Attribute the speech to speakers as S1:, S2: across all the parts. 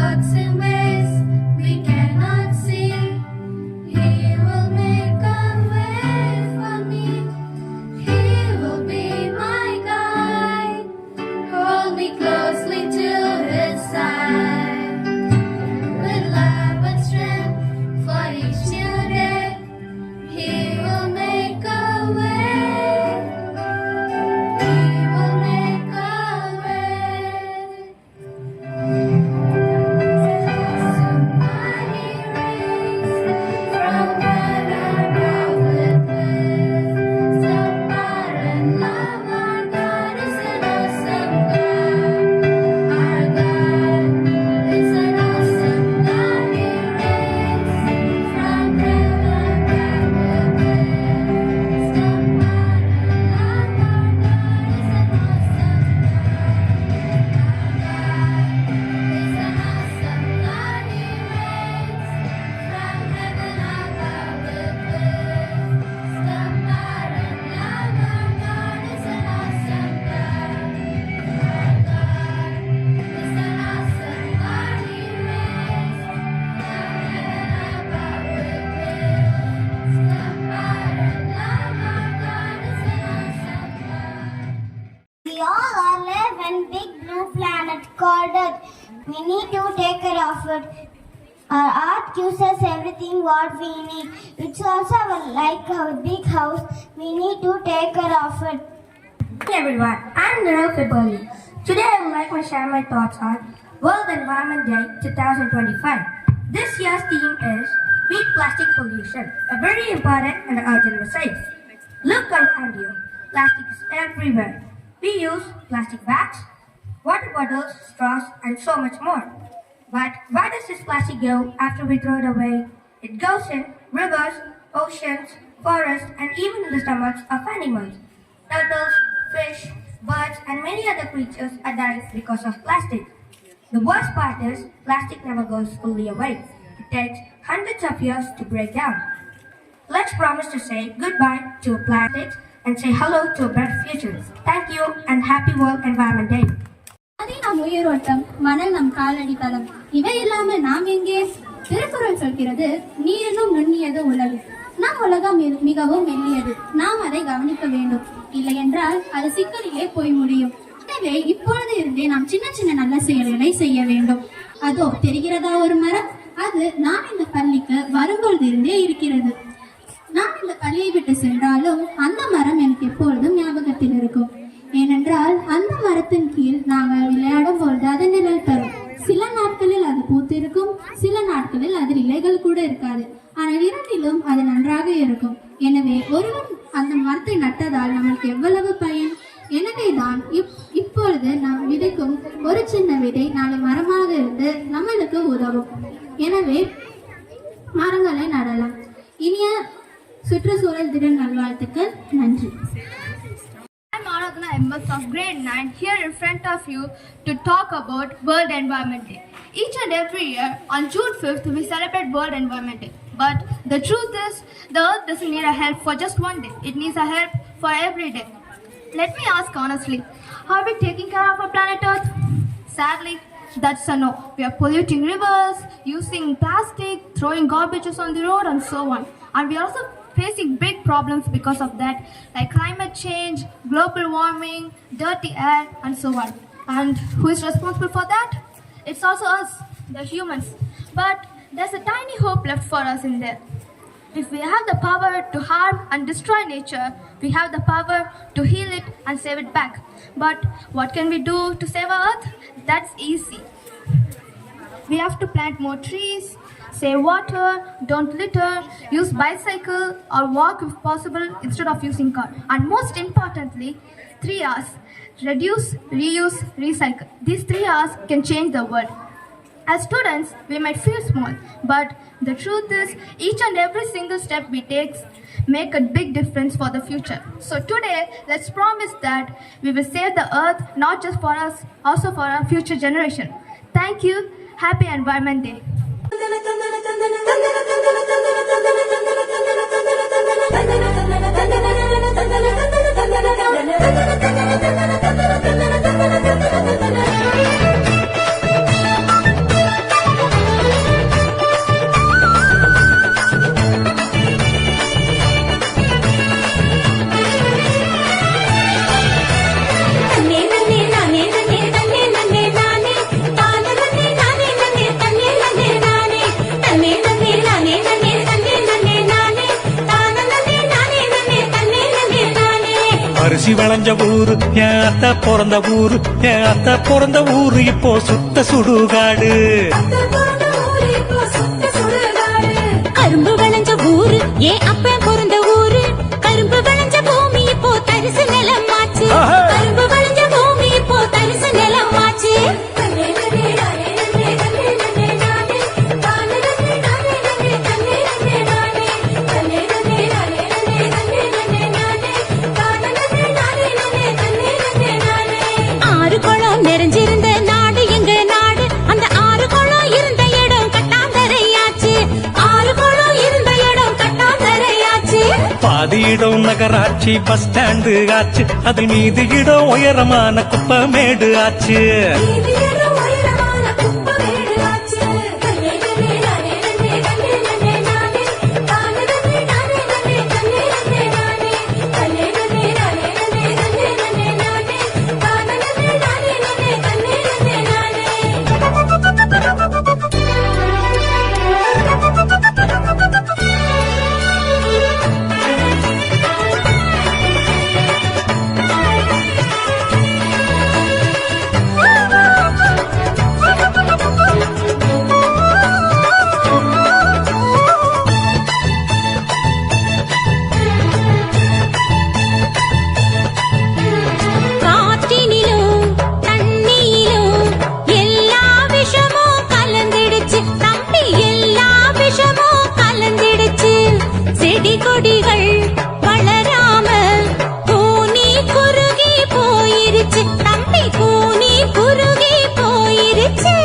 S1: works in ways we cannot see. He will make a way for me. He will be my guide. Hold me closely to his side. With love and strength for each new day, he will make a way. He will make a way. Somebody raised from heaven above with bliss. Support and love, our God is an awesome God. Our God is an awesome God. He raised from heaven above with bliss. Support and love, our God is an awesome We all are live in big blue planet called Earth. We need to take care of it. Our Earth gives us everything what we need. It's also like a big house. We need to take care of it.
S2: Hey everyone, I'm Nirul Fiboli. Today I would like to share my thoughts on World Environment Day 2025. This year's theme is Beat Plastic Pollution, a very important and urgent message. Look around you. Plastic is everywhere. We use plastic bags, water bottles, straws, and so much more. But where does this plastic go after we throw it away? It goes in rivers, oceans, forests, and even in the stomachs of animals. Turtles, fish, birds, and many other creatures are dying because of plastic. The worst part is plastic never goes fully away. It takes hundreds of years to break down. Let's promise to say goodbye to plastics and say hello to a better future. Thank you and happy World Environment Day.
S3: நம் உயிரோட்டம், மணல் நம் காலடி தளம். இவை இல்லாமல் நாம் எங்கே? திருக்குறள் சொல்கிறது, நீரிலும் நுண்ணியது உலகு. நம் உலகம் மிகவும் மெல்லியது. நாம் அதை கவனிக்க வேண்டும். இல்லை என்றால் அது சிக்கலிலே போய் முடியும். எனவே இப்பொழுது இருந்தே நாம் சின்ன சின்ன நல்ல செயல்களை செய்ய வேண்டும். அதோ தெரிகிறதா ஒரு மரம்? அது நான் இந்த பள்ளிக்கு வரும்பொழுது இருந்தே இருக்கிறது. நான் இந்த பள்ளியை விட்டு சென்றாலும் அந்த மரம் எனக்கு எப்பொழுதும் ஞாபகத்தில் இருக்கும். ஏனென்றால் அந்த மரத்தின் கீழ் நாங்கள் விளையாடும் பொழுது அது நிழல் தரும். சில நாட்களில் அது பூத்திருக்கும், சில நாட்களில் அதில் இலைகள் கூட இருக்காது. ஆனால் இரண்டிலும் அது நன்றாக இருக்கும். எனவே ஒருவன் அந்த மரத்தை நட்டதால் நமக்கு எவ்வளவு பயன்? எனவேதான் இப்பொழுது நாம் விதைக்கும் ஒரு சின்ன விதை நாளை மரமாக இருந்து நம்மளுக்கு உதவும். எனவே மரங்களை நடலாம். இனிய சுற்றுச்சூழல் தின நல்வாழ்த்துக்கள். நன்றி.
S1: I'm Aradhana MS of grade 9 here in front of you to talk about World Environment Day. Each and every year on June 5th we celebrate World Environment Day. But the truth is the earth doesn't need a help for just one day. It needs a help for every day. Let me ask honestly, are we taking care of our planet Earth? Sadly, that's a no. We are polluting rivers, using plastic, throwing garbages on the road and so on. And we are also facing big problems because of that, like climate change, global warming, dirty air and so on. And who is responsible for that? It's also us, the humans. But there's a tiny hope left for us in there. If we have the power to harm and destroy nature, we have the power to heal it and save it back. But what can we do to save our earth? That's easy. We have to plant more trees, save water, don't litter, use bicycle or walk if possible instead of using car. And most importantly, 3 R's: reduce, reuse, recycle. These 3 R's can change the world. As students, we might feel small, but the truth is each and every single step we take make a big difference for the future. So today, let's promise that we will save the earth not just for us, also for our future generation. Thank you. Happy Environment Day.
S4: அரிசி விளைஞ்ச ஊரு என் அத்தை பிறந்த ஊரு, என் அத்தை பிறந்த ஊரு இப்போ சுத்த சுடுகாடு.
S5: கரும்பு விளைஞ்ச ஊரு ஏன் அப்பன் பிறந்த ஊரு, கரும்பு விளைஞ்ச பூமி இப்போ தரிசு நிலமாச்சு, கரும்பு விளைஞ்ச பூமி இப்போ தரிசு நிலமாச்சு. ஆறு குளம் நிறைஞ்சிருந்த நாடு எங்க நாடு, அந்த ஆறு குளம் இருந்த இடம் கட்டாந்தரையாச்சு, ஆறு குளம் இருந்த இடம் கட்டாந்தரையாச்சு.
S4: பாதி இடம் நகராட்சி பஸ் ஸ்டாண்டு ஆச்சு, அது மீதி இடம் உயரமான குப்பமேடு ஆச்சு.
S5: காற்றினிலும் தண்ணியிலும் எல்லா விஷமும் கலந்திடுச்சு தம்பி, எல்லா விஷமும் கலந்திடுச்சு. செடி கொடிகள் வளராம கூனி குறுகி போயிருச்சு தம்பி, கூனி குறுகி போயிருச்சு.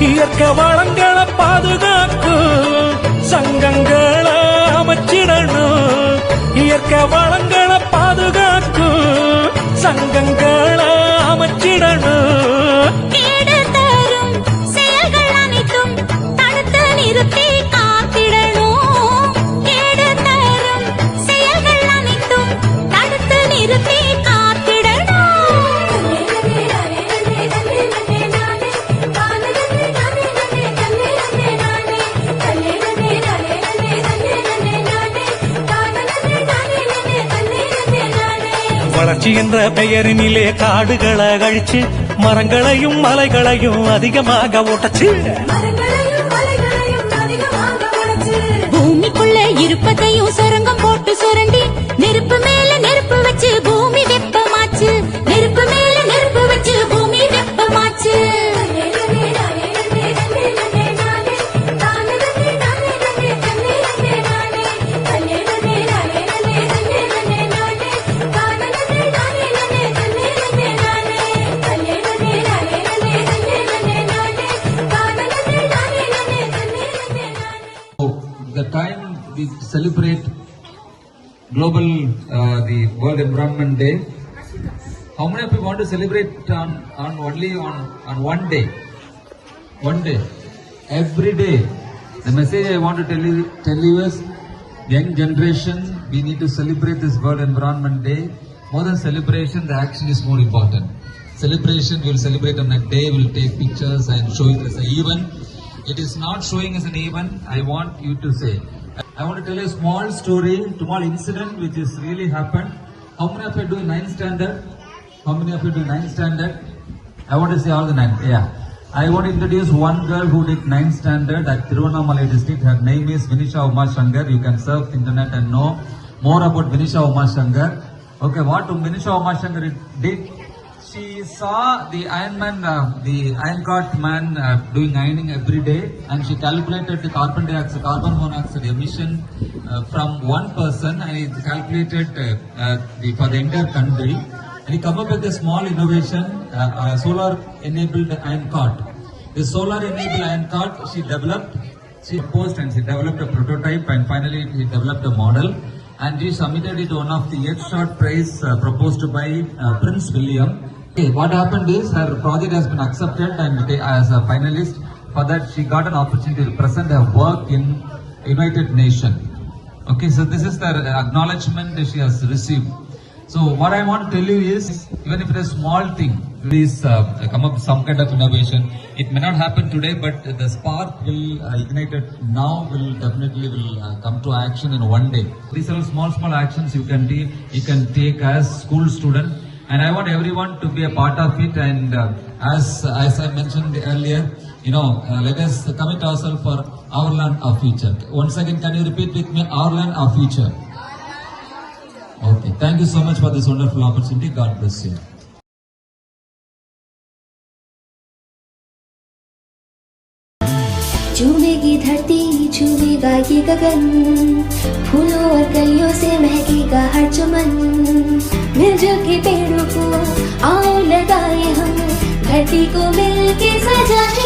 S4: இயற்கை வளங்களை பாதுகாக்கும் சங்கங்களை அமைச்சிடணும், இயற்கை வளங்களை பாதுகாக்கும் சங்கங்களை அமைச்சிடணும்.
S5: கேடு தரும் செயல்கள் அனைத்தும் தடுத்து நிறுத்தி காத்திடணும், கேடு தரும் செயல்கள் அனைத்தும் தடுத்து நிறுத்தி காத்திடணும்.
S4: வளர்ச்சி என்ற பெயரினிலே காடுகளை அழிச்சு மரங்களையும் மலைகளையும் அதிகமாக ஓட்டச்சு.
S5: பூமிக்குள்ள இருப்பதையும் சுரங்கம் போட்டு சுரண்டி நெருப்பு மேல நெருப்பு வச்சு பூமி வெப்பமாச்சு, நெருப்பு மேல நெருப்பு வச்சு பூமி வெப்பமாச்சு.
S6: The time we celebrate global the World Environment Day, how many of you want to celebrate on only on one day? One day, every day. The message I want to tell you is, young generation, we need to celebrate this World Environment Day. More than celebration, the action is more important. Celebration, we will celebrate on a day, we will take pictures and show it as an event. It is not showing as an event. I want you to say. I want to tell you a small story, small incident which is really happened. How many of you do 9th standard? How many of you do 9th standard? I want to say all the 9. Yeah. I want to introduce one girl who did 9th standard at Tiruvannamalai district. Her name is Vinisha Uma Shankar. You can surf the internet and know more about Vinisha Uma Shankar. Okay, what Vinisha Uma Shankar did? She saw the ironman, the iron cart man doing ironing every day, and she calculated the carbon monoxide emission from one person, and it calculated for the entire country. And he come up with a small innovation, solar enabled iron cart. The solar enabled iron cart she developed, she proposed and she developed a prototype, and finally she developed a model, and she submitted it to one of the Earthshot Prize proposed by Prince William. Okay, what happened is her project has been accepted, and as a finalist for that she got an opportunity to present her work in United Nations. Okay, so this is the acknowledgement that she has received. So what I want to tell you is, even if it is a small thing, please come up with some kind of innovation. It may not happen today, but the spark will ignite it now, will definitely come to action in one day. These are small actions you can take as school student, and I want everyone to be a part of it. And as I mentioned earlier, let us commit ourselves for our land, our future. Once again, can you repeat with me? Our land, our future. Okay, thank you so much for this wonderful opportunity. God bless you.
S7: झूमेगी धरती झूमेगा ये गगन, फूलों और कलियों से महकेगा हर चमन। मिलजुल के पेड़ों को आओ लगाए हम, धरती को मिलके सजाए